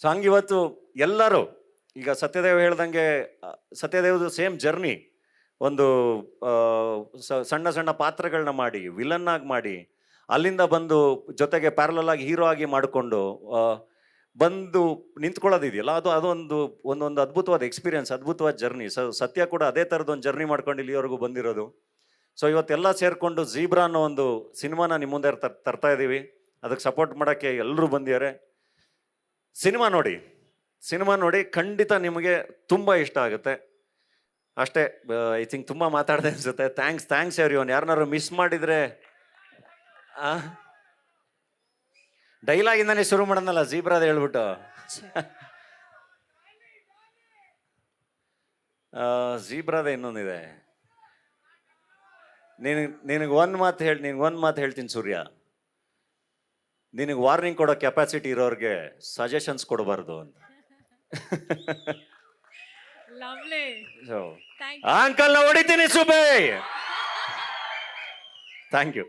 So ಹಂಗೆ ಇವತ್ತು ಎಲ್ಲರೂ ಈಗ ಸತ್ಯದೇವ್ ಹೇಳ್ದಂಗೆ ಸತ್ಯದೇವ್ದು ಸೇಮ್ ಜರ್ನಿ. ಒಂದು ಸಣ್ಣ ಸಣ್ಣ ಪಾತ್ರಗಳನ್ನ ಮಾಡಿ ವಿಲನ್ ಆಗಿ ಮಾಡಿ ಅಲ್ಲಿಂದ ಬಂದು ಜೊತೆಗೆ ಪ್ಯಾರಲಲ್ ಆಗಿ ಹೀರೋ ಆಗಿ ಮಾಡಿಕೊಂಡು ಬಂದು ನಿಂತ್ಕೊಳ್ಳೋದಿದೆಯಲ್ಲ, ಅದು ಅದೊಂದು ಒಂದೊಂದು ಅದ್ಭುತವಾದ ಎಕ್ಸ್ಪೀರಿಯನ್ಸ್, ಅದ್ಭುತವಾದ ಜರ್ನಿ. ಸತ್ಯ ಕೂಡ ಅದೇ ಥರದೊಂದು ಜರ್ನಿ ಮಾಡ್ಕೊಂಡು ಇಲ್ಲಿವರೆಗೂ ಬಂದಿರೋದು. ಸೊ ಇವತ್ತೆಲ್ಲ ಸೇರಿಕೊಂಡು ಝೀಬ್ರಾ ಅನ್ನೋ ಒಂದು ಸಿನಿಮಾನ ನಿಮ್ಮ ಮುಂದೆ ತರ್ತಾ ಇದ್ದೀವಿ. ಅದಕ್ಕೆ ಸಪೋರ್ಟ್ ಮಾಡೋಕ್ಕೆ ಎಲ್ಲರೂ ಬಂದಿದ್ದಾರೆ. ಸಿನಿಮಾ ನೋಡಿ ಖಂಡಿತ ನಿಮಗೆ ತುಂಬ ಇಷ್ಟ ಆಗುತ್ತೆ. ಅಷ್ಟೇ. ಐ ಥಿಂಕ್ ತುಂಬ ಮಾತಾಡಿದೆ ಅನ್ಸುತ್ತೆ. Thanks everyone. ಯಾರನ್ನಾರು ಮಿಸ್ ಮಾಡಿದರೆ ಡೈಲಾಗಿಂದಾನೇ ಶುರು ಮಾಡೋಣಲ್ಲ, ಝೀಬ್ರಾದ ಹೇಳ್ಬಿಟ್ಟು. ಝೀಬ್ರಾದ ಇನ್ನೊಂದಿದೆ. ನಿನಗೆ ಒಂದು ಮಾತು ಹೇಳ್ತೀನಿ ಸೂರ್ಯ. ನಿನಗೆ ವಾರ್ನಿಂಗ್ ಕೊಡೋ ಕೆಪಾಸಿಟಿ ಇರೋರಿಗೆ ಸಜೆಷನ್ಸ್ ಕೊಡಬಾರ್ದು ಅಂತ. ಅಂಕಲ್ನ ಹೊಡಿತೀನಿ ಸುಬೇ. Thank you.